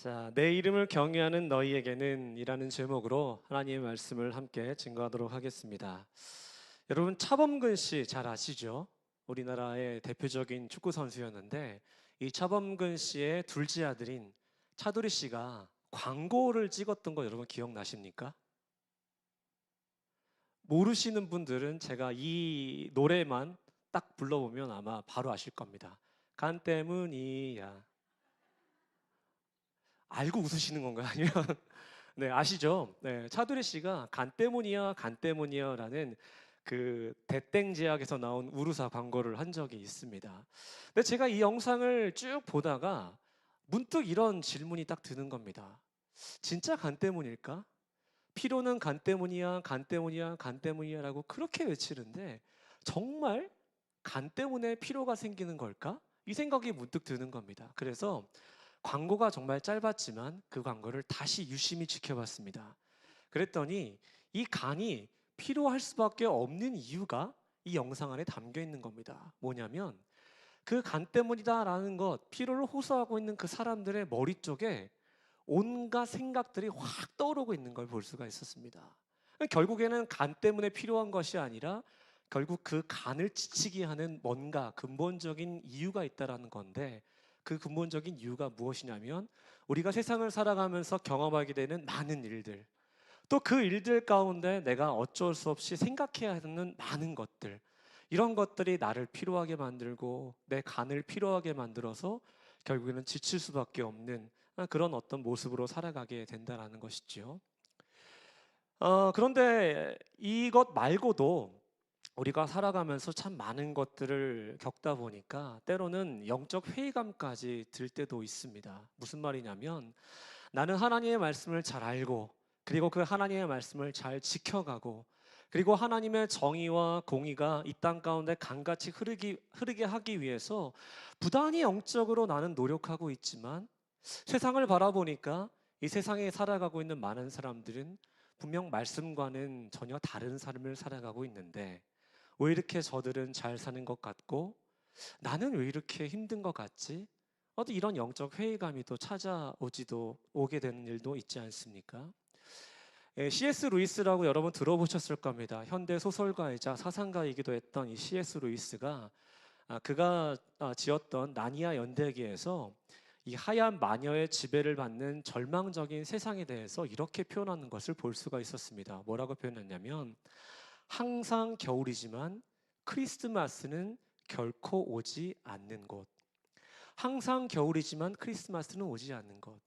자, 내 이름을 경외하는 너희에게는 이라는 제목으로 하나님의 말씀을 함께 증거하도록 하겠습니다. 여러분, 차범근 씨 잘 아시죠? 우리나라의 대표적인 축구 선수였는데 이 차범근 씨의 둘째 아들인 차두리 씨가 광고를 찍었던 거 여러분 기억나십니까? 모르시는 분들은 제가 이 노래만 딱 불러보면 아마 바로 아실 겁니다. 간 때문이야. 알고 웃으시는 건가요? 아니면 네, 아시죠? 네, 차두리 씨가 간 때문이야, 간 때문이야라는 그 대땡제약에서 나온 우루사 광고를 한 적이 있습니다. 근데 제가 이 영상을 쭉 보다가 문득 이런 질문이 딱 드는 겁니다. 진짜 간 때문일까? 피로는 간 때문이야, 간 때문이야, 간 때문이야라고 그렇게 외치는데 정말 간 때문에 피로가 생기는 걸까? 이 생각이 문득 드는 겁니다. 그래서 광고가 정말 짧았지만 그 광고를 다시 유심히 지켜봤습니다. 그랬더니 이 간이 필요할 수밖에 없는 이유가 이 영상 안에 담겨 있는 겁니다. 뭐냐면 그 간 때문이다라는 것, 피로를 호소하고 있는 그 사람들의 머리 쪽에 온갖 생각들이 확 떠오르고 있는 걸 볼 수가 있었습니다. 결국에는 간 때문에 필요한 것이 아니라 결국 그 간을 지치게 하는 뭔가 근본적인 이유가 있다라는 건데 그 근본적인 이유가 무엇이냐면 우리가 세상을 살아가면서 경험하게 되는 많은 일들, 또 그 일들 가운데 내가 어쩔 수 없이 생각해야 하는 많은 것들, 이런 것들이 나를 피로하게 만들고 내 간을 피로하게 만들어서 결국에는 지칠 수밖에 없는 그런 어떤 모습으로 살아가게 된다는 것이죠. 그런데 이것 말고도 우리가 살아가면서 참 많은 것들을 겪다 보니까 때로는 영적 회의감까지 들 때도 있습니다. 무슨 말이냐면 나는 하나님의 말씀을 잘 알고 그리고 그 하나님의 말씀을 잘 지켜가고 그리고 하나님의 정의와 공의가 이 땅 가운데 강같이 흐르게 하기 위해서 부단히 영적으로 나는 노력하고 있지만 세상을 바라보니까 이 세상에 살아가고 있는 많은 사람들은 분명 말씀과는 전혀 다른 삶을 살아가고 있는데 왜 이렇게 저들은 잘 사는 것 같고 나는 왜 이렇게 힘든 것 같지? 어떤 이런 영적 회의감이 또 찾아오지도 오게 되는 일도 있지 않습니까? C.S. 루이스라고 여러분 들어보셨을 겁니다. 현대 소설가이자 사상가이기도 했던 이 C.S. 루이스가 그가 지었던 나니아 연대기에서 이 하얀 마녀의 지배를 받는 절망적인 세상에 대해서 이렇게 표현하는 것을 볼 수가 있었습니다. 뭐라고 표현했냐면 항상 겨울이지만 크리스마스는 결코 오지 않는 곳. 항상 겨울이지만 크리스마스는 오지 않는 것.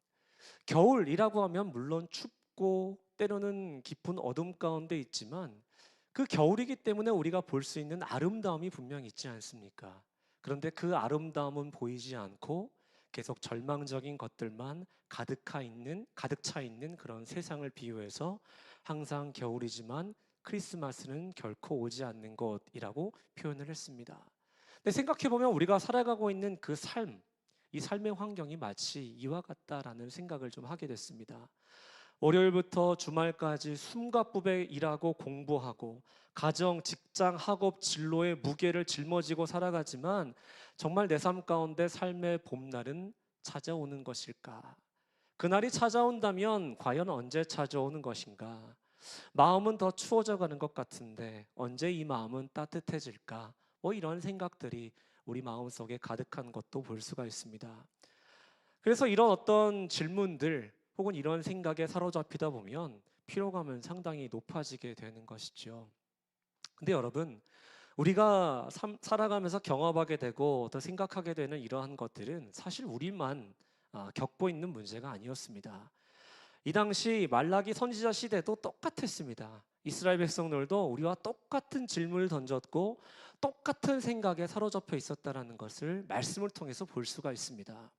겨울이라고 하면 물론 춥고 때로는 깊은 어둠 가운데 있지만 그 겨울이기 때문에 우리가 볼 수 있는 아름다움이 분명 있지 않습니까? 그런데 그 아름다움은 보이지 않고 계속 절망적인 것들만 가득 차 있는 그런 세상을 비유해서 항상 겨울이지만 크리스마스는 결코 오지 않는 것이라고 표현을 했습니다. 근데 생각해 보면 우리가 살아가고 있는 그 삶, 이 삶의 환경이 마치 이와 같다라는 생각을 좀 하게 됐습니다. 월요일부터 주말까지 숨가쁘게 일하고 공부하고 가정, 직장, 학업, 진로의 무게를 짊어지고 살아가지만 정말 내 삶 가운데 삶의 봄날은 찾아오는 것일까? 그날이 찾아온다면 과연 언제 찾아오는 것인가? 마음은 더 추워져 가는 것 같은데 언제 이 마음은 따뜻해질까? 뭐 이런 생각들이 우리 마음속에 가득한 것도 볼 수가 있습니다. 그래서 이런 어떤 질문들 혹은 이런 생각에 사로잡히다 보면 피로감은 상당히 높아지게 되는 것이죠. 근데 여러분, 우리가 살아가면서 경험하게 되고 더 생각하게 되는 이러한 것들은 사실 우리만 겪고 있는 문제가 아니었습니다. 이 당시 말라기 선지자 시대도 똑같았습니다. 이스라엘 백성들도 우리와 똑같은 질문을 던졌고 똑같은 생각에 사로잡혀 있었다는 것을 말씀을 통해서 볼 수가 있습니다.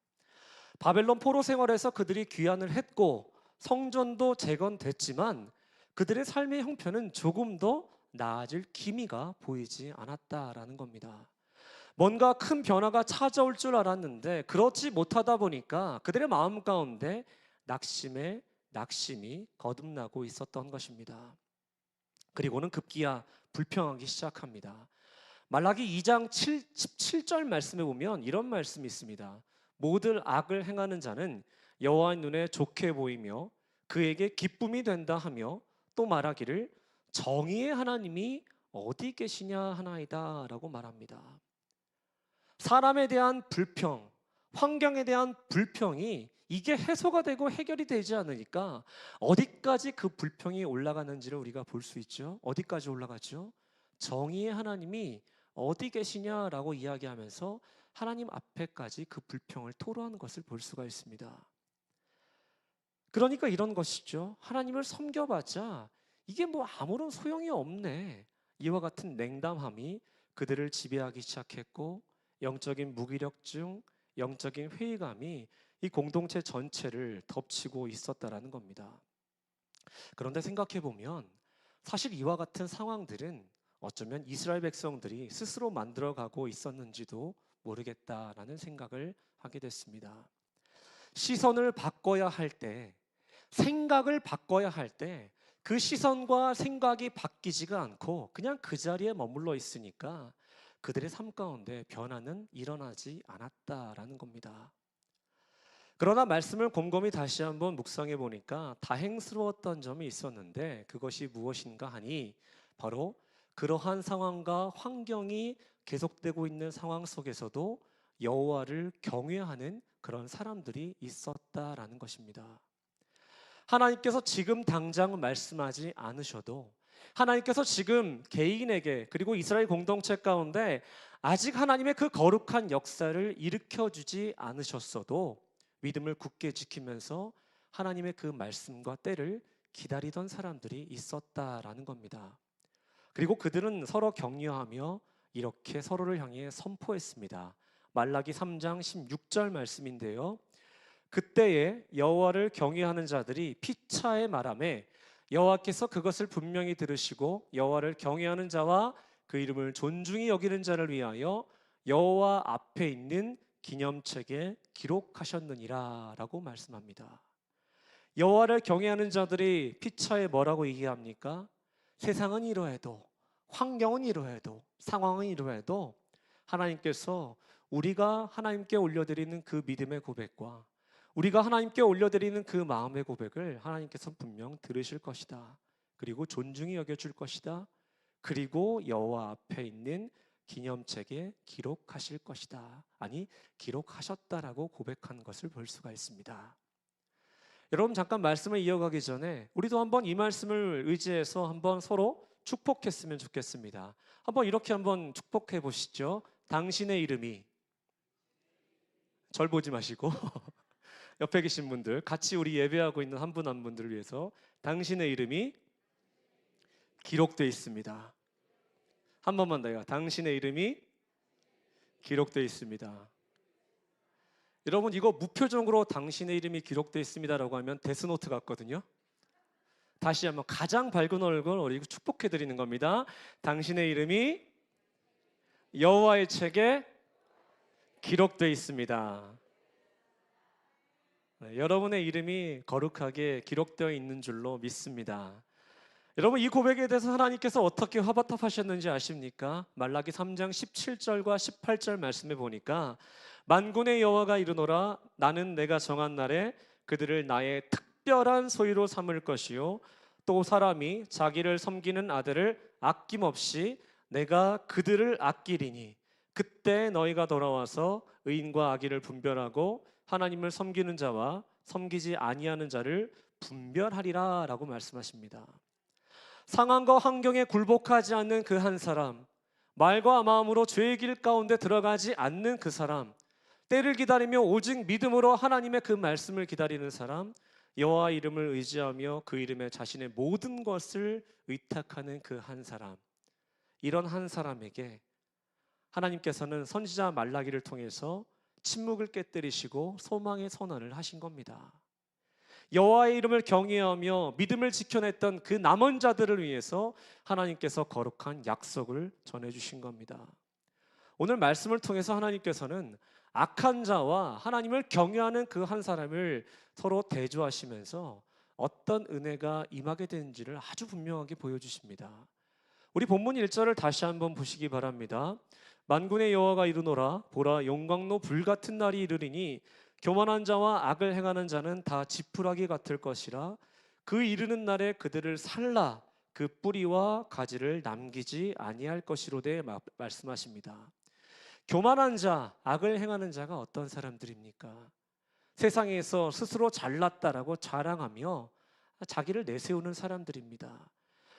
바벨론 포로 생활에서 그들이 귀환을 했고 성전도 재건됐지만 그들의 삶의 형편은 조금 더 나아질 기미가 보이지 않았다라는 겁니다. 뭔가 큰 변화가 찾아올 줄 알았는데 그렇지 못하다 보니까 그들의 마음 가운데 낙심이 거듭나고 있었던 것입니다. 그리고는 급기야 불평하기 시작합니다. 말라기 2장 17절 말씀에 보면 이런 말씀이 있습니다. 모든 악을 행하는 자는 여호와의 눈에 좋게 보이며 그에게 기쁨이 된다 하며 또 말하기를 정의의 하나님이 어디 계시냐 하나이다 라고 말합니다. 사람에 대한 불평, 환경에 대한 불평이 이게 해소가 되고 해결이 되지 않으니까 어디까지 그 불평이 올라가는지를 우리가 볼 수 있죠. 어디까지 올라가죠? 정의의 하나님이 어디 계시냐라고 이야기하면서 하나님 앞에까지 그 불평을 토로하는 것을 볼 수가 있습니다. 그러니까 이런 것이죠. 하나님을 섬겨봤자 이게 뭐 아무런 소용이 없네. 이와 같은 냉담함이 그들을 지배하기 시작했고 영적인 무기력증, 영적인 회의감이 이 공동체 전체를 덮치고 있었다라는 겁니다. 그런데 생각해 보면 사실 이와 같은 상황들은 어쩌면 이스라엘 백성들이 스스로 만들어가고 있었는지도 모르겠다라는 생각을 하게 됐습니다. 시선을 바꿔야 할 때, 생각을 바꿔야 할 때 그 시선과 생각이 바뀌지가 않고 그냥 그 자리에 머물러 있으니까 그들의 삶 가운데 변화는 일어나지 않았다라는 겁니다. 그러나 말씀을 곰곰이 다시 한번 묵상해 보니까 다행스러웠던 점이 있었는데 그것이 무엇인가 하니 바로 그러한 상황과 환경이 계속되고 있는 상황 속에서도 여호와를 경외하는 그런 사람들이 있었다라는 것입니다. 하나님께서 지금 당장 말씀하지 않으셔도 하나님께서 지금 개인에게 그리고 이스라엘 공동체 가운데 아직 하나님의 그 거룩한 역사를 일으켜주지 않으셨어도 믿음을 굳게 지키면서 하나님의 그 말씀과 때를 기다리던 사람들이 있었다라는 겁니다. 그리고 그들은 서로 격려하며 이렇게 서로를 향해 선포했습니다. 말라기 3장 16절 말씀인데요. 그때에 여호와를 경외하는 자들이 피차에 말하매 여호와께서 그것을 분명히 들으시고 여호와를 경외하는 자와 그 이름을 존중히 여기는 자를 위하여 여호와 앞에 있는 기념책에 기록하셨느니라 라고 말씀합니다. 여호와를 경외하는 자들이 피차에 뭐라고 얘기합니까? 세상은 이러해도 환경은 이러해도 상황은 이러해도 하나님께서 우리가 하나님께 올려드리는 그 믿음의 고백과 우리가 하나님께 올려드리는 그 마음의 고백을 하나님께서 분명 들으실 것이다. 그리고 존중히 여겨줄 것이다. 그리고 여호와 앞에 있는 기념책에 기록하실 것이다. 아니 기록하셨다라고 고백한 것을 볼 수가 있습니다. 여러분 잠깐 말씀을 이어가기 전에 우리도 한번 이 말씀을 의지해서 한번 서로 축복했으면 좋겠습니다. 한번 이렇게 한번 축복해 보시죠. 당신의 이름이 절 보지 마시고 옆에 계신 분들 같이 우리 예배하고 있는 한 분 한 분들을 위해서 당신의 이름이 기록되어 있습니다. 한 번만 더요. 당신의 이름이 기록되어 있습니다. 여러분 이거 무표정으로 당신의 이름이 기록되어 있습니다라고 하면 데스노트 같거든요. 다시 한번 가장 밝은 얼굴 우리 축복해 드리는 겁니다. 당신의 이름이 여호와의 책에 기록되어 있습니다. 네, 여러분의 이름이 거룩하게 기록되어 있는 줄로 믿습니다. 여러분 이 고백에 대해서 하나님께서 어떻게 화답하셨는지 아십니까? 말라기 3장 17절과 18절 말씀에 보니까 만군의 여호와가 이르노라 나는 내가 정한 날에 그들을 나의 특별한 소유로 삼을 것이요 또 사람이 자기를 섬기는 아들을 아낌없이 내가 그들을 아끼리니 그때 너희가 돌아와서 의인과 악인을 분별하고 하나님을 섬기는 자와 섬기지 아니하는 자를 분별하리라 라고 말씀하십니다. 상황과 환경에 굴복하지 않는 그 한 사람, 말과 마음으로 죄의 길 가운데 들어가지 않는 그 사람, 때를 기다리며 오직 믿음으로 하나님의 그 말씀을 기다리는 사람, 여호와 이름을 의지하며 그 이름에 자신의 모든 것을 의탁하는 그 한 사람, 이런 한 사람에게 하나님께서는 선지자 말라기를 통해서 침묵을 깨뜨리시고 소망의 선언을 하신 겁니다. 여호와의 이름을 경외하며 믿음을 지켜냈던 그 남은 자들을 위해서 하나님께서 거룩한 약속을 전해주신 겁니다. 오늘 말씀을 통해서 하나님께서는 악한 자와 하나님을 경외하는 그 한 사람을 서로 대조하시면서 어떤 은혜가 임하게 되는지를 아주 분명하게 보여주십니다. 우리 본문 1절을 다시 한번 보시기 바랍니다. 만군의 여호와가 이르노라 보라 용광로 불같은 날이 이르리니 교만한 자와 악을 행하는 자는 다 지푸라기 같을 것이라 그 이르는 날에 그들을 살라 그 뿌리와 가지를 남기지 아니할 것이로되 말씀하십니다. 교만한 자, 악을 행하는 자가 어떤 사람들입니까? 세상에서 스스로 잘났다라고 자랑하며 자기를 내세우는 사람들입니다.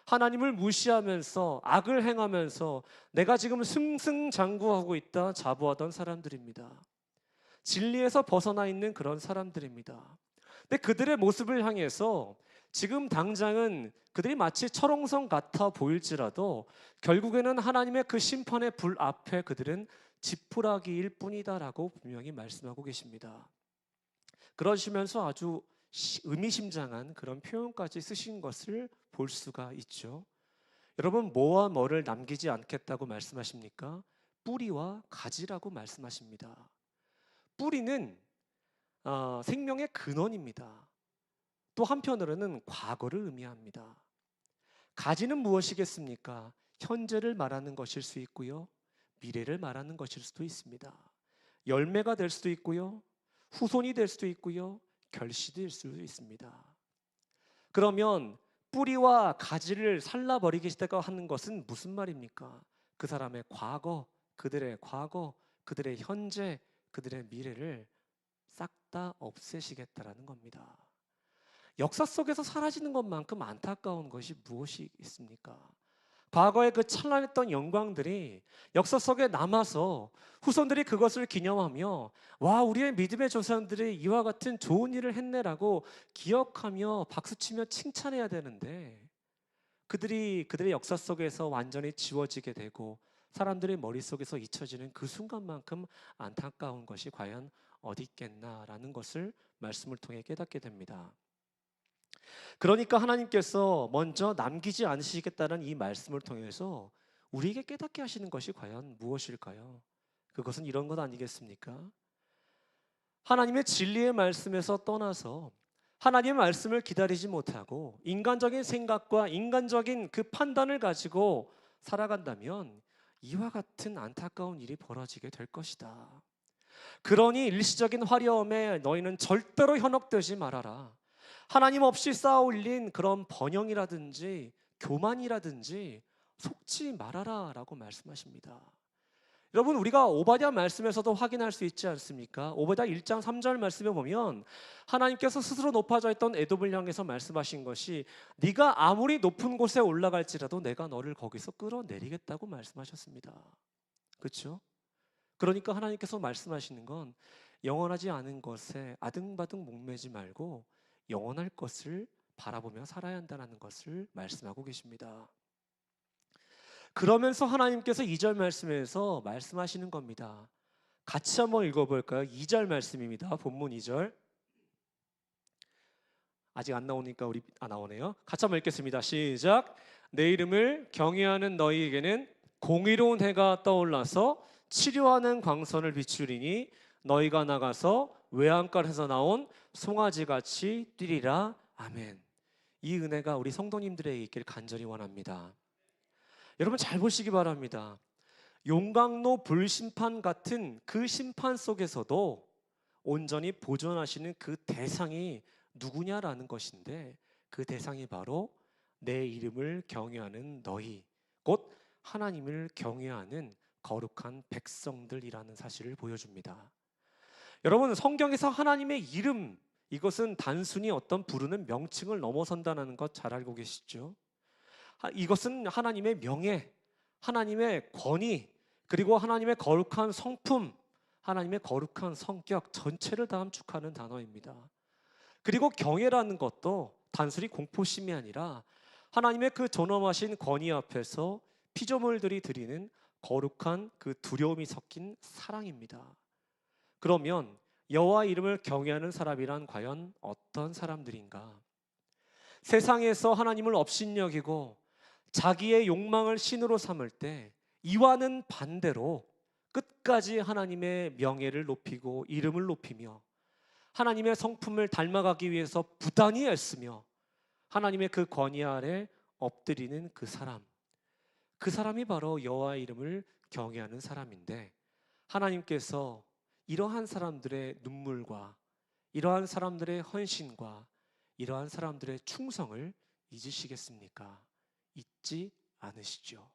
하나님을 무시하면서 악을 행하면서 내가 지금 승승장구하고 있다 자부하던 사람들입니다. 진리에서 벗어나 있는 그런 사람들입니다. 근데 그들의 모습을 향해서 지금 당장은 그들이 마치 철옹성 같아 보일지라도 결국에는 하나님의 그 심판의 불 앞에 그들은 지푸라기일 뿐이다라고 분명히 말씀하고 계십니다. 그러시면서 아주 의미심장한 그런 표현까지 쓰신 것을 볼 수가 있죠. 여러분, 뭐와 뭐를 남기지 않겠다고 말씀하십니까? 뿌리와 가지라고 말씀하십니다. 뿌리는 생명의 근원입니다. 또 한편으로는 과거를 의미합니다. 가지는 무엇이겠습니까? 현재를 말하는 것일 수 있고요. 미래를 말하는 것일 수도 있습니다. 열매가 될 수도 있고요. 후손이 될 수도 있고요. 결실이 될 수도 있습니다. 그러면 뿌리와 가지를 살라버리겠다고 하는 것은 무슨 말입니까? 그 사람의 과거, 그들의 현재, 그들의 미래를 싹 다 없애시겠다라는 겁니다. 역사 속에서 사라지는 것만큼 안타까운 것이 무엇이 있습니까? 과거의 그 찬란했던 영광들이 역사 속에 남아서 후손들이 그것을 기념하며 와, 우리의 믿음의 조상들이 이와 같은 좋은 일을 했네라고 기억하며 박수치며 칭찬해야 되는데 그들의 역사 속에서 완전히 지워지게 되고 사람들의 머릿속에서 잊혀지는 그 순간만큼 안타까운 것이 과연 어디 있겠나라는 것을 말씀을 통해 깨닫게 됩니다. 그러니까 하나님께서 먼저 남기지 않으시겠다는 이 말씀을 통해서 우리에게 깨닫게 하시는 것이 과연 무엇일까요? 그것은 이런 것 아니겠습니까? 하나님의 진리의 말씀에서 떠나서 하나님의 말씀을 기다리지 못하고 인간적인 생각과 인간적인 그 판단을 가지고 살아간다면 이와 같은 안타까운 일이 벌어지게 될 것이다. 그러니 일시적인 화려함에 너희는 절대로 현혹되지 말아라. 하나님 없이 쌓아 올린 그런 번영이라든지 교만이라든지 속지 말아라 라고 말씀하십니다. 여러분, 우리가 오바댜 말씀에서도 확인할 수 있지 않습니까? 오바댜 1장 3절 말씀에 보면 하나님께서 스스로 높아져 있던 에돔을 향해서 말씀하신 것이 네가 아무리 높은 곳에 올라갈지라도 내가 너를 거기서 끌어내리겠다고 말씀하셨습니다. 그렇죠? 그러니까 하나님께서 말씀하시는 건 영원하지 않은 것에 아등바등 목매지 말고 영원할 것을 바라보며 살아야 한다는 것을 말씀하고 계십니다. 그러면서 하나님께서 2절 말씀에서 말씀하시는 겁니다. 같이 한번 읽어볼까요? 2절 말씀입니다. 본문 2절. 아직 안 나오니까 나오네요. 같이 한번 읽겠습니다. 시작. 내 이름을 경외하는 너희에게는 공의로운 해가 떠올라서 치료하는 광선을 비추리니 너희가 나가서 외양간에서 나온 송아지같이 뛰리라. 아멘. 이 은혜가 우리 성도님들에게 있길 간절히 원합니다. 여러분, 잘 보시기 바랍니다. 용광로 불심판 같은 그 심판 속에서도 온전히 보존하시는 그 대상이 누구냐라는 것인데 그 대상이 바로 내 이름을 경외하는 너희, 곧 하나님을 경외하는 거룩한 백성들이라는 사실을 보여줍니다. 여러분, 성경에서 하나님의 이름, 이것은 단순히 어떤 부르는 명칭을 넘어선다는 것 잘 알고 계시죠? 이것은 하나님의 명예, 하나님의 권위, 그리고 하나님의 거룩한 성품, 하나님의 거룩한 성격 전체를 다 함축하는 단어입니다. 그리고 경외라는 것도 단순히 공포심이 아니라 하나님의 그 존엄하신 권위 앞에서 피조물들이 드리는 거룩한 그 두려움이 섞인 사랑입니다. 그러면 여호와 이름을 경외하는 사람이란 과연 어떤 사람들인가? 세상에서 하나님을 업신여기고 자기의 욕망을 신으로 삼을 때 이와는 반대로 끝까지 하나님의 명예를 높이고 이름을 높이며 하나님의 성품을 닮아가기 위해서 부단히 애쓰며 하나님의 그 권위 아래 엎드리는 그 사람이 바로 여호와의 이름을 경외하는 사람인데 하나님께서 이러한 사람들의 눈물과 이러한 사람들의 헌신과 이러한 사람들의 충성을 잊으시겠습니까? 잊지 않으시죠.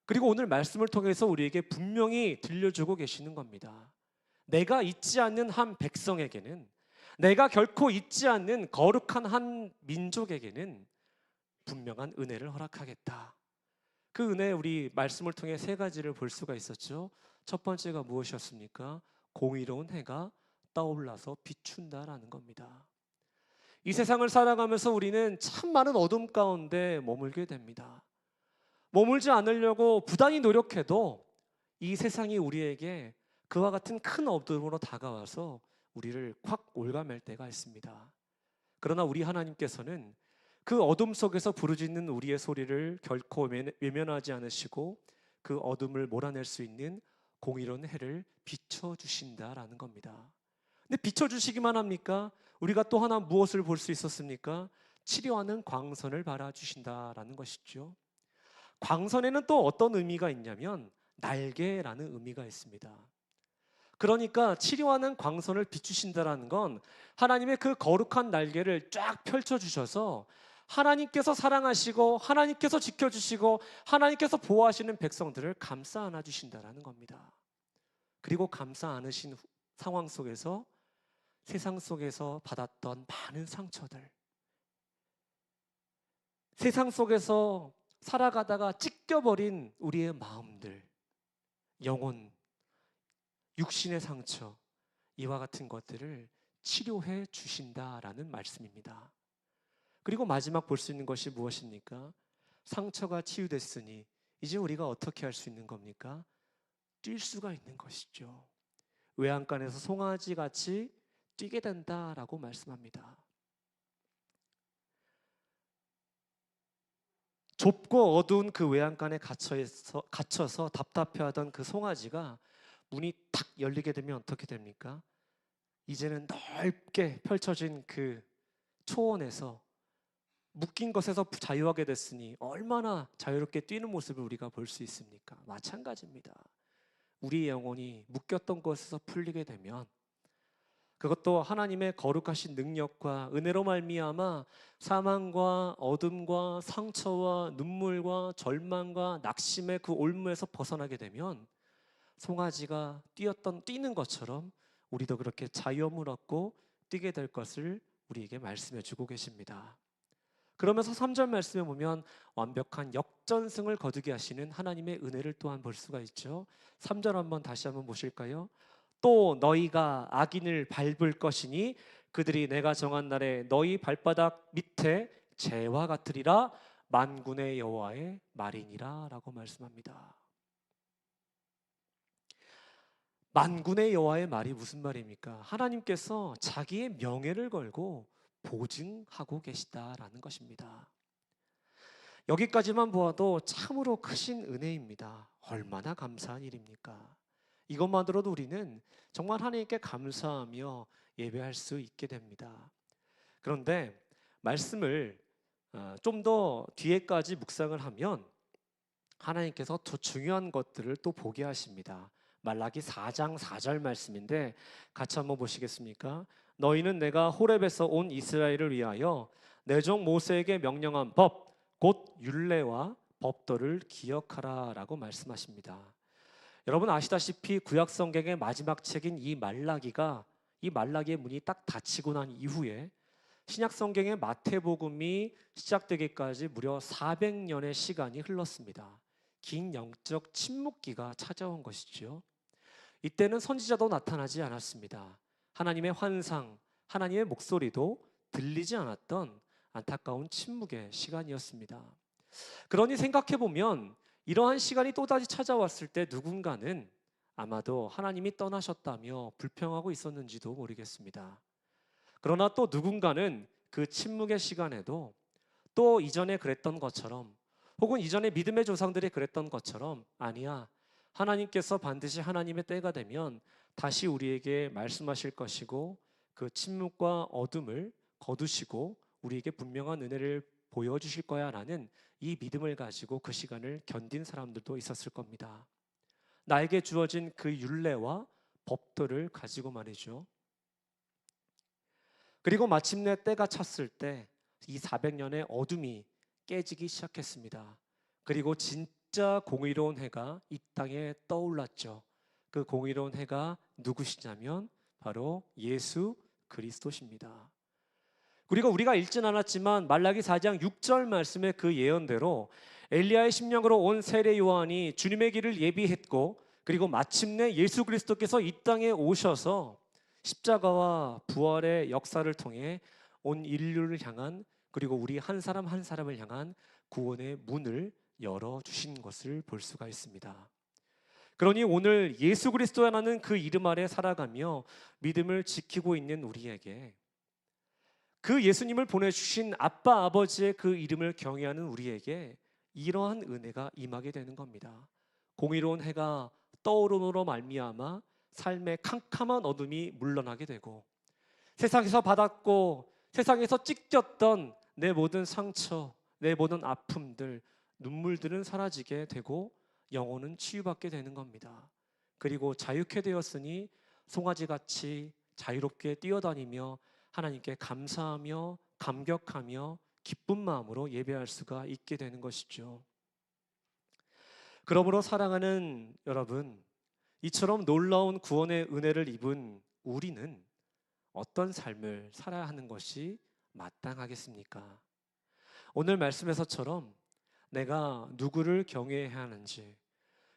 그리고 오늘 말씀을 통해서 우리에게 분명히 들려주고 계시는 겁니다. 내가 잊지 않는 한 백성에게는, 내가 결코 잊지 않는 거룩한 한 민족에게는 분명한 은혜를 허락하겠다. 그 은혜, 우리 말씀을 통해 세 가지를 볼 수가 있었죠. 첫 번째가 무엇이었습니까? 공의로운 해가 떠올라서 비춘다라는 겁니다. 이 세상을 살아가면서 우리는 참 많은 어둠 가운데 머물게 됩니다. 머물지 않으려고 부단히 노력해도 이 세상이 우리에게 그와 같은 큰 어둠으로 다가와서 우리를 콱 올가맬 때가 있습니다. 그러나 우리 하나님께서는 그 어둠 속에서 부르짖는 우리의 소리를 결코 외면하지 않으시고 그 어둠을 몰아낼 수 있는 공의로운 해를 비춰주신다라는 겁니다. 근데 비춰주시기만 합니까? 우리가 또 하나 무엇을 볼 수 있었습니까? 치료하는 광선을 발아주신다라는 것이죠. 광선에는 또 어떤 의미가 있냐면 날개라는 의미가 있습니다. 그러니까 치료하는 광선을 비추신다라는 건 하나님의 그 거룩한 날개를 쫙 펼쳐주셔서 하나님께서 사랑하시고 하나님께서 지켜주시고 하나님께서 보호하시는 백성들을 감싸 안아주신다라는 겁니다. 그리고 감싸 안으신 상황 속에서 세상 속에서 받았던 많은 상처들, 세상 속에서 살아가다가 찢겨버린 우리의 마음들, 영혼, 육신의 상처, 이와 같은 것들을 치료해 주신다라는 말씀입니다. 그리고 마지막 볼 수 있는 것이 무엇입니까? 상처가 치유됐으니 이제 우리가 어떻게 할 수 있는 겁니까? 뛸 수가 있는 것이죠. 외양간에서 송아지 같이 뛰게 된다라고 말씀합니다. 좁고 어두운 그 외양간에 갇혀서 답답해하던 그 송아지가 문이 탁 열리게 되면 어떻게 됩니까? 이제는 넓게 펼쳐진 그 초원에서 묶인 것에서 자유하게 됐으니 얼마나 자유롭게 뛰는 모습을 우리가 볼 수 있습니까? 마찬가지입니다. 우리의 영혼이 묶였던 것에서 풀리게 되면 그것도 하나님의 거룩하신 능력과 은혜로 말미암아 사망과 어둠과 상처와 눈물과 절망과 낙심의 그 올무에서 벗어나게 되면 송아지가 뛰는 것처럼 우리도 그렇게 자유함을 얻고 뛰게 될 것을 우리에게 말씀해 주고 계십니다. 그러면서 3절 말씀에 보면 완벽한 역전승을 거두게 하시는 하나님의 은혜를 또한 볼 수가 있죠. 3절 한번 다시 한번 보실까요? 또 너희가 악인을 밟을 것이니 그들이 내가 정한 날에 너희 발바닥 밑에 재와 같으리라 만군의 여호와의 말이니라 라고 말씀합니다. 만군의 여호와의 말이 무슨 말입니까? 하나님께서 자기의 명예를 걸고 보증하고 계시다라는 것입니다. 여기까지만 보아도 참으로 크신 은혜입니다. 얼마나 감사한 일입니까? 이것만으로도 우리는 정말 하나님께 감사하며 예배할 수 있게 됩니다. 그런데 말씀을 좀 더 뒤에까지 묵상을 하면 하나님께서 더 중요한 것들을 또 보게 하십니다. 말라기 4장 4절 말씀인데 같이 한번 보시겠습니까? 너희는 내가 호렙에서 온 이스라엘을 위하여 내 종 모세에게 명령한 법, 곧 율례와 법도를 기억하라 라고 말씀하십니다. 여러분 아시다시피 구약 성경의 마지막 책인 이 말라기의 문이 딱 닫히고 난 이후에 신약 성경의 마태복음이 시작되기까지 무려 400년의 시간이 흘렀습니다. 긴 영적 침묵기가 찾아온 것이죠. 이때는 선지자도 나타나지 않았습니다. 하나님의 환상, 하나님의 목소리도 들리지 않았던 안타까운 침묵의 시간이었습니다. 그러니 생각해보면 이러한 시간이 또다시 찾아왔을 때 누군가는 아마도 하나님이 떠나셨다며 불평하고 있었는지도 모르겠습니다. 그러나 또 누군가는 그 침묵의 시간에도 또 이전에 그랬던 것처럼 혹은 이전에 믿음의 조상들이 그랬던 것처럼 아니야, 하나님께서 반드시 하나님의 때가 되면 다시 우리에게 말씀하실 것이고 그 침묵과 어둠을 거두시고 우리에게 분명한 은혜를 보여주실 거야 라는 이 믿음을 가지고 그 시간을 견딘 사람들도 있었을 겁니다. 나에게 주어진 그 율례와 법도를 가지고 말이죠. 그리고 마침내 때가 찼을 때 이 400년의 어둠이 깨지기 시작했습니다. 그리고 진짜 공의로운 해가 이 땅에 떠올랐죠. 그 공의로운 해가 누구시냐면 바로 예수 그리스도십니다. 그리고 우리가 읽진 않았지만 말라기 4장 6절 말씀의 그 예언대로 엘리야의 심령으로 온 세례 요한이 주님의 길을 예비했고, 그리고 마침내 예수 그리스도께서 이 땅에 오셔서 십자가와 부활의 역사를 통해 온 인류를 향한, 그리고 우리 한 사람 한 사람을 향한 구원의 문을 열어주신 것을 볼 수가 있습니다. 그러니 오늘 예수 그리스도라는 그 이름 아래 살아가며 믿음을 지키고 있는 우리에게, 그 예수님을 보내주신 아빠 아버지의 그 이름을 경외하는 우리에게 이러한 은혜가 임하게 되는 겁니다. 공의로운 해가 떠오름으로 말미암아 삶의 캄캄한 어둠이 물러나게 되고, 세상에서 받았고 세상에서 찢겼던 내 모든 상처, 내 모든 아픔들, 눈물들은 사라지게 되고 영혼은 치유받게 되는 겁니다. 그리고 자유케 되었으니 송아지같이 자유롭게 뛰어다니며 하나님께 감사하며 감격하며 기쁜 마음으로 예배할 수가 있게 되는 것이죠. 그러므로 사랑하는 여러분, 이처럼 놀라운 구원의 은혜를 입은 우리는 어떤 삶을 살아야 하는 것이 마땅하겠습니까? 오늘 말씀에서처럼 내가 누구를 경외해야 하는지,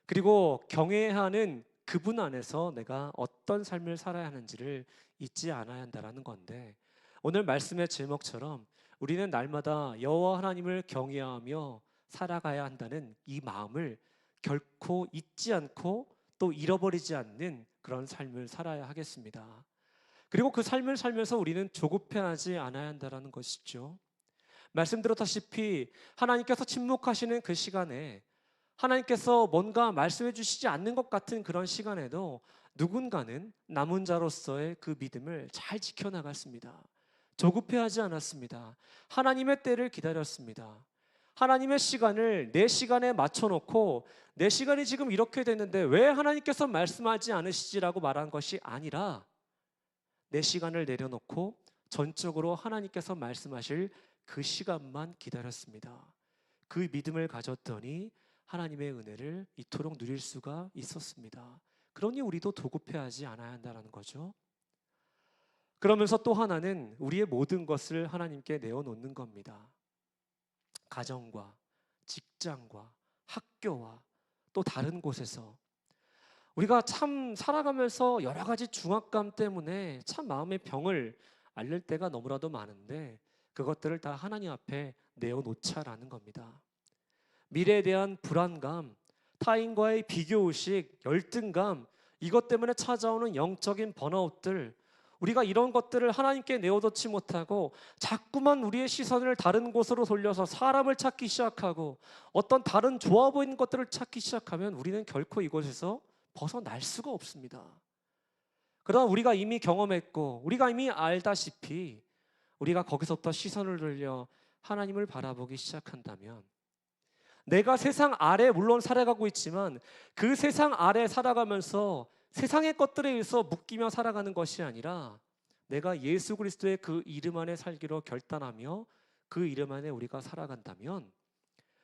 그리고 경외해야 하는 그분 안에서 내가 어떤 삶을 살아야 하는지를 잊지 않아야 한다는 건데, 오늘 말씀의 제목처럼 우리는 날마다 여호와 하나님을 경외하며 살아가야 한다는 이 마음을 결코 잊지 않고 또 잃어버리지 않는 그런 삶을 살아야 하겠습니다. 그리고 그 삶을 살면서 우리는 조급해하지 않아야 한다는 것이죠. 말씀드렸다시피 하나님께서 침묵하시는 그 시간에, 하나님께서 뭔가 말씀해 주시지 않는 것 같은 그런 시간에도 누군가는 남은 자로서의 그 믿음을 잘 지켜나갔습니다. 조급해하지 않았습니다. 하나님의 때를 기다렸습니다. 하나님의 시간을 내 시간에 맞춰놓고, 내 시간이 지금 이렇게 됐는데 왜 하나님께서 말씀하지 않으시지라고 말한 것이 아니라, 내 시간을 내려놓고 전적으로 하나님께서 말씀하실 그 시간만 기다렸습니다. 그 믿음을 가졌더니 하나님의 은혜를 이토록 누릴 수가 있었습니다. 그러니 우리도 도급해하지 않아야 한다는 거죠. 그러면서 또 하나는 우리의 모든 것을 하나님께 내어놓는 겁니다. 가정과 직장과 학교와 또 다른 곳에서 우리가 참 살아가면서 여러 가지 중압감 때문에 참 마음의 병을 앓을 때가 너무나도 많은데, 그것들을 다 하나님 앞에 내어놓자라는 겁니다. 미래에 대한 불안감, 타인과의 비교의식, 열등감, 이것 때문에 찾아오는 영적인 번아웃들, 우리가 이런 것들을 하나님께 내어놓지 못하고 자꾸만 우리의 시선을 다른 곳으로 돌려서 사람을 찾기 시작하고 어떤 다른 좋아 보이는 것들을 찾기 시작하면 우리는 결코 이곳에서 벗어날 수가 없습니다. 그러나 우리가 이미 경험했고 우리가 이미 알다시피 우리가 거기서부터 시선을 돌려 하나님을 바라보기 시작한다면, 내가 세상 아래 물론 살아가고 있지만 그 세상 아래 살아가면서 세상의 것들에 의해서 묶이며 살아가는 것이 아니라, 내가 예수 그리스도의 그 이름 안에 살기로 결단하며 그 이름 안에 우리가 살아간다면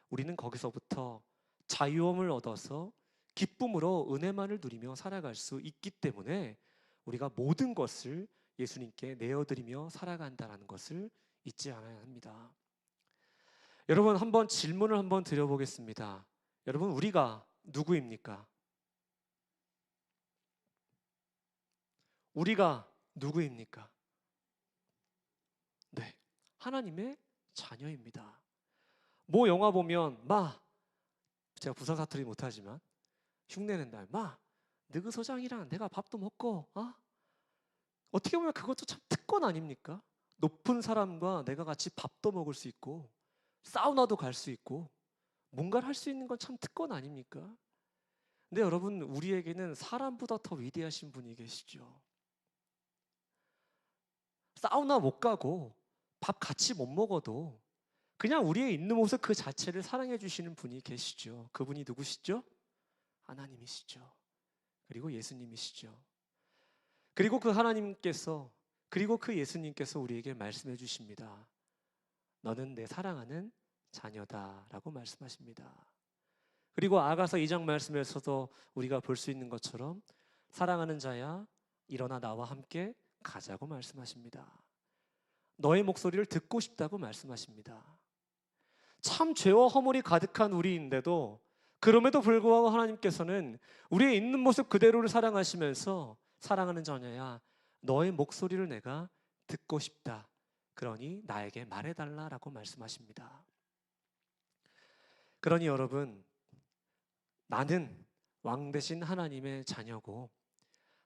우리는 거기서부터 자유함을 얻어서 기쁨으로 은혜만을 누리며 살아갈 수 있기 때문에 우리가 모든 것을 예수님께 내어드리며 살아간다는 것을 잊지 않아야 합니다. 여러분, 한번 질문을 한번 드려보겠습니다. 여러분, 우리가 누구입니까? 우리가 누구입니까? 네, 하나님의 자녀입니다. 뭐 영화 보면 제가 부산 사투리 못하지만 흉내낸 날 너그 소장이랑 내가 밥도 먹고 어떻게 보면 그것도 참 특권 아닙니까? 높은 사람과 내가 같이 밥도 먹을 수 있고 사우나도 갈 수 있고 뭔가를 할 수 있는 건 참 특권 아닙니까? 근데 여러분, 우리에게는 사람보다 더 위대하신 분이 계시죠. 사우나 못 가고 밥 같이 못 먹어도 그냥 우리의 있는 모습 그 자체를 사랑해 주시는 분이 계시죠. 그분이 누구시죠? 하나님이시죠. 그리고 예수님이시죠. 그리고 그 하나님께서, 그리고 그 예수님께서 우리에게 말씀해 주십니다. 너는 내 사랑하는 자녀다 라고 말씀하십니다. 그리고 아가서 2장 말씀에서도 우리가 볼 수 있는 것처럼 사랑하는 자야 일어나 나와 함께 가자고 말씀하십니다. 너의 목소리를 듣고 싶다고 말씀하십니다. 참 죄와 허물이 가득한 우리인데도 그럼에도 불구하고 하나님께서는 우리의 있는 모습 그대로를 사랑하시면서 사랑하는 자녀야 너의 목소리를 내가 듣고 싶다. 그러니 나에게 말해달라라고 말씀하십니다. 그러니 여러분, 나는 왕 되신 하나님의 자녀고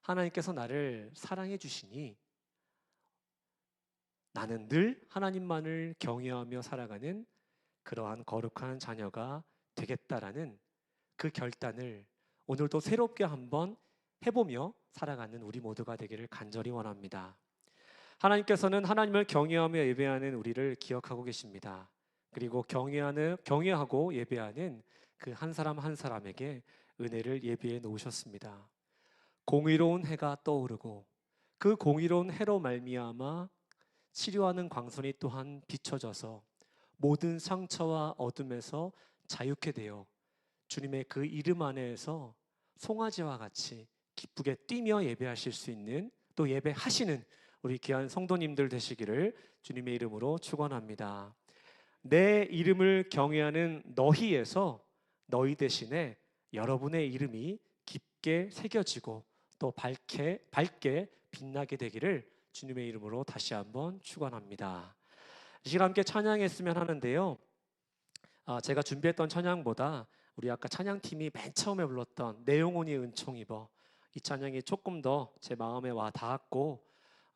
하나님께서 나를 사랑해 주시니 나는 늘 하나님만을 경외하며 살아가는 그러한 거룩한 자녀가 되겠다라는 그 결단을 오늘도 새롭게 한번 해보며 살아가는 우리 모두가 되기를 간절히 원합니다. 하나님께서는 하나님을 경외하며 예배하는 우리를 기억하고 계십니다. 그리고 경외하고 예배하는 그 한 사람 한 사람에게 은혜를 예비해 놓으셨습니다. 공의로운 해가 떠오르고 그 공의로운 해로 말미암아 치료하는 광선이 또한 비춰져서 모든 상처와 어둠에서 자유케 되어 주님의 그 이름 안에서 송아지와 같이 기쁘게 뛰며 예배하실 수 있는, 또 예배하시는 우리 귀한 성도님들 되시기를 주님의 이름으로 축원합니다. 내 이름을 경외하는 너희에서 너희 대신에 여러분의 이름이 깊게 새겨지고 또 밝게 빛나게 되기를 주님의 이름으로 다시 한번 축원합니다. 이 시간 함께 찬양했으면 하는데요. 제가 준비했던 찬양보다 우리 아까 찬양팀이 맨 처음에 불렀던 내 영혼이 은총 입어, 이 찬양이 조금 더 제 마음에 와 닿았고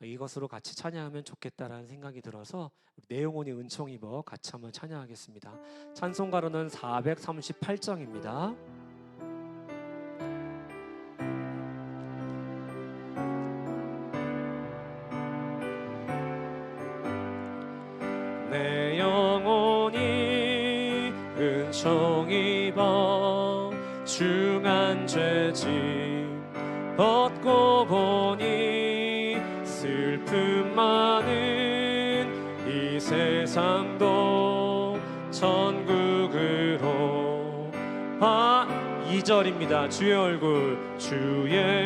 이것으로 같이 찬양하면 좋겠다라는 생각이 들어서 내 영혼이 은총 입어 같이 한번 찬양하겠습니다. 찬송가로는 438장입니다. 내 영혼이 은총 입어 중한 죄짐 벗고 보니 슬픔 많은 이 세상도 천국으로 2절입니다. 주의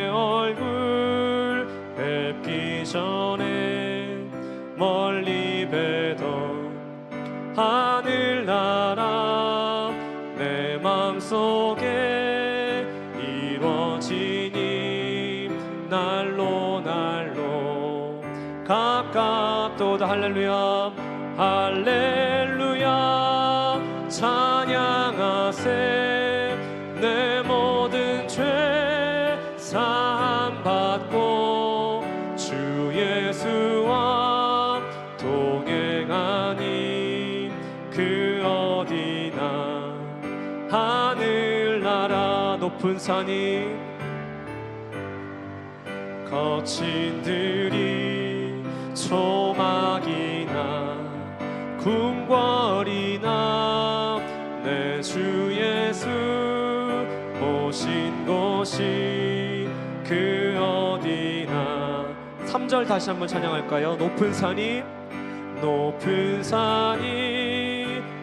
얼굴 뵙기 전에 멀리 뵈던 하늘나라 내 맘속에 이루어지니 날로 가깝도다. 할렐루야 할렐루야 찬양하세. 내 모든 죄 사함 받고 주 예수와 동행하니 그 어디나 하늘나라 높은 산이 거친 들이 초막이나 궁궐이나 내 주 예수 모신 곳이 그 어디나. 3절 다시 한번 찬양할까요? 높은 산이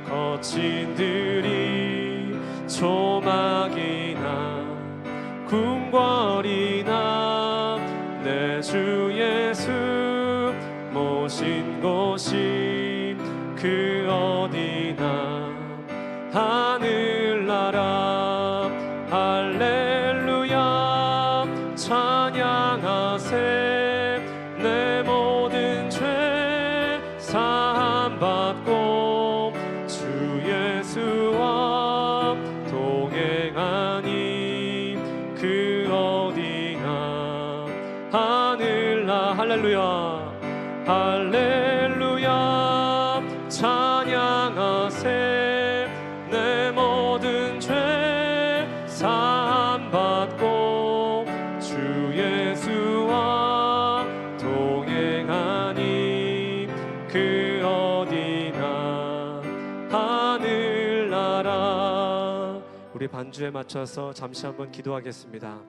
거친 들이 초막이나 궁궐이나 내 주 예수 모신 곳이 그 어디나 하늘나라 할렐루야 찬양하세. 내 모든 죄 사함 받고 주 예수와 동행하니 그 어디나 하늘나 할렐루야 할렐루야 찬양하세. 내 모든 죄 사함 받고 주 예수와 동행하니 그 어디나 하늘나라. 우리 반주에 맞춰서 잠시 한번 기도하겠습니다.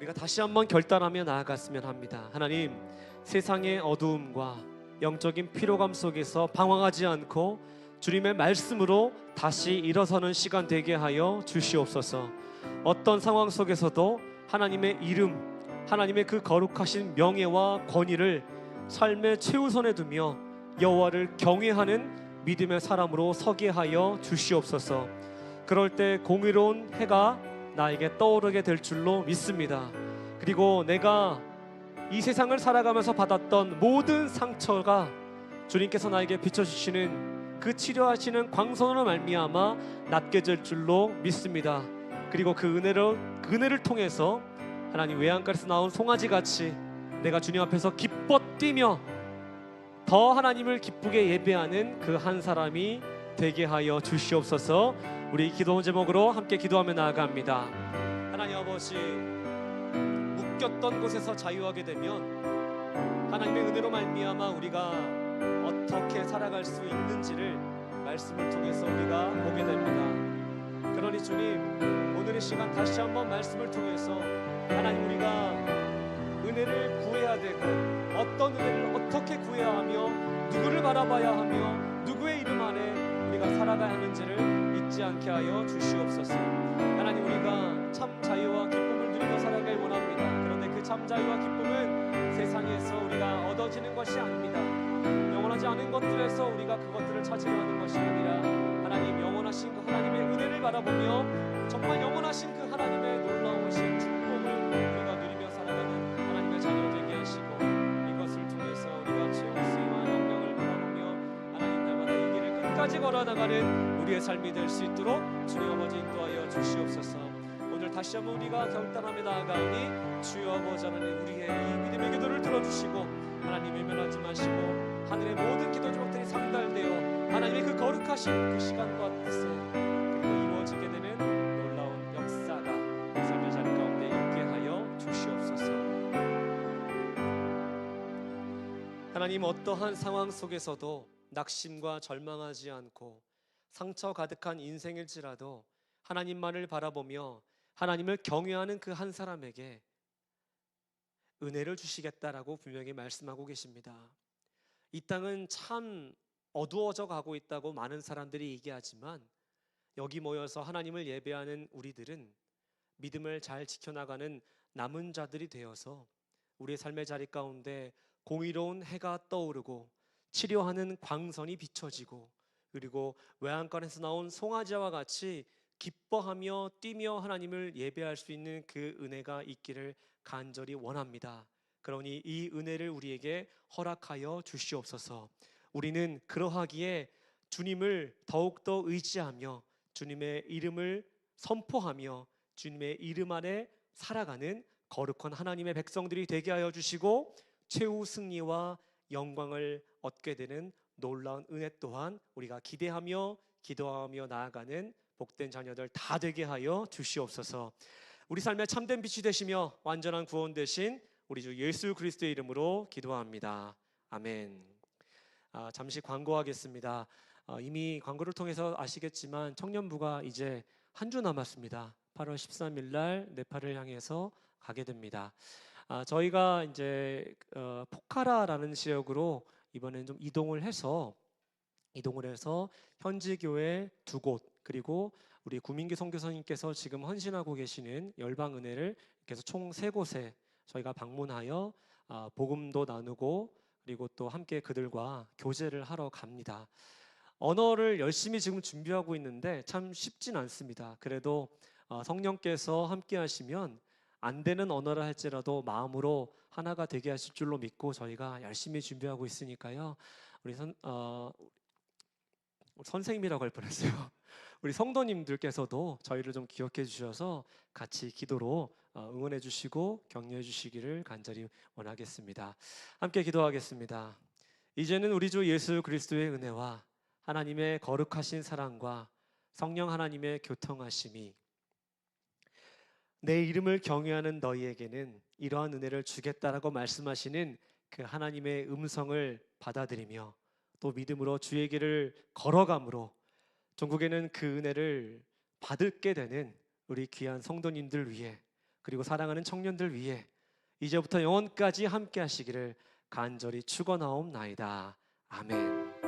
우리가 다시 한번 결단하며 나아갔으면 합니다. 하나님, 세상의 어두움과 영적인 피로감 속에서 방황하지 않고 주님의 말씀으로 다시 일어서는 시간 되게 하여 주시옵소서. 어떤 상황 속에서도 하나님의 이름, 하나님의 그 거룩하신 명예와 권위를 삶의 최우선에 두며 여호와를 경외하는 믿음의 사람으로 서게 하여 주시옵소서. 그럴 때 공의로운 해가 나에게 떠오르게 될 줄로 믿습니다. 그리고 내가 이 세상을 살아가면서 받았던 모든 상처가 주님께서 나에게 비춰주시는 그 치료하시는 광선으로 말미암아 낫게 될 줄로 믿습니다. 그리고 그 은혜를 통해서 하나님, 외양간에서 나온 송아지같이 내가 주님 앞에서 기뻐 뛰며 더 하나님을 기쁘게 예배하는 그 한 사람이 되게 하여 주시옵소서. 우리 기도 제목으로 함께 기도하며 나아갑니다. 하나님 아버지, 묶였던 곳에서 자유하게 되면 하나님의 은혜로 말미암아 우리가 어떻게 살아갈 수 있는지를 말씀을 통해서 우리가 보게 됩니다. 그러니 주님, 오늘 이 시간 다시 한번 말씀을 통해서 하나님, 우리가 은혜를 구해야 되고 어떤 은혜를 어떻게 구해야 하며 누구를 바라봐야 하며 누구의 이름 안에 우리가 살아가야 하는지를 잊지 않게 하여 주시옵소서. 하나님, 우리가 참 자유와 기쁨을 누리며 살아가길 원합니다. 그런데 그 참 자유와 기쁨은 세상에서 우리가 얻어지는 것이 아닙니다. 영원하지 않은 것들에서 우리가 그것들을 찾으려 하는 것이 아니라 하나님, 영원하신 그 하나님의 은혜를 바라보며 정말 영원하신 그 하나님의 놀라우신 축복을 우리가 누리며 살아가는 하나님의 자녀 되게 하시고, 이것을 통해서 우리가 최우수와 영광을 바라보며 하나님 날마다 이 길을 끝까지 걸어나가는 우리의 삶이 될 수 있도록 주님 아버지 인도하여 주시옵소서. 오늘 다시 한번 우리가 결단하며 나아가오니 주여 아버지 하나님, 우리의 이 믿음의 기도를 들어주시고 하나님 외면하지 마시고 하늘의 모든 기도 제목들이 상달되어 하나님의 그 거룩하신 그 시간과 뜻에 그리고 이루어지게 되는 놀라운 역사가 삶의 자리 가운데 있게 하여 주시옵소서. 하나님, 어떠한 상황 속에서도 낙심과 절망하지 않고 상처 가득한 인생일지라도 하나님만을 바라보며 하나님을 경외하는 그 한 사람에게 은혜를 주시겠다라고 분명히 말씀하고 계십니다. 이 땅은 참 어두워져 가고 있다고 많은 사람들이 얘기하지만 여기 모여서 하나님을 예배하는 우리들은 믿음을 잘 지켜나가는 남은 자들이 되어서 우리의 삶의 자리 가운데 공의로운 해가 떠오르고 치료하는 광선이 비춰지고, 그리고 외양간에서 나온 송아지와 같이 기뻐하며 뛰며 하나님을 예배할 수 있는 그 은혜가 있기를 간절히 원합니다. 그러니 이 은혜를 우리에게 허락하여 주시옵소서. 우리는 그러하기에 주님을 더욱더 의지하며 주님의 이름을 선포하며 주님의 이름 안에 살아가는 거룩한 하나님의 백성들이 되게 하여 주시고, 최후 승리와 영광을 얻게 되는 놀라운 은혜 또한 우리가 기대하며 기도하며 나아가는 복된 자녀들 다 되게 하여 주시옵소서. 우리 삶의 참된 빛이 되시며 완전한 구원 되신 우리 주 예수 그리스도의 이름으로 기도합니다. 아멘. 잠시 광고하겠습니다. 이미 광고를 통해서 아시겠지만 청년부가 이제 한 주 남았습니다. 8월 13일 날 네팔을 향해서 가게 됩니다. 저희가 이제 포카라라는 지역으로 이번엔 좀 이동을 해서 현지 교회 2곳, 그리고 우리 구민기 선교사님께서 지금 헌신하고 계시는 열방은혜를 이렇게 해서 총 3곳에 저희가 방문하여 복음도 나누고 그리고 또 함께 그들과 교제를 하러 갑니다. 언어를 열심히 지금 준비하고 있는데 참 쉽진 않습니다. 그래도 성령께서 함께 하시면 안 되는 언어를 할지라도 마음으로 하나가 되게 하실 줄로 믿고 저희가 열심히 준비하고 있으니까요. 우리 선생님이라고 할 뻔했어요. 우리 성도님들께서도 저희를 좀 기억해 주셔서 같이 기도로 응원해 주시고 격려해 주시기를 간절히 원하겠습니다. 함께 기도하겠습니다. 이제는 우리 주 예수 그리스도의 은혜와 하나님의 거룩하신 사랑과 성령 하나님의 교통하심이 내 이름을 경외하는 너희에게는 이러한 은혜를 주겠다라고 말씀하시는 그 하나님의 음성을 받아들이며 또 믿음으로 주의 길을 걸어감으로 전국에는 그 은혜를 받게 되는 우리 귀한 성도님들 위해 그리고 사랑하는 청년들 위해 이제부터 영원까지 함께 하시기를 간절히 축원하옵나이다. 아멘.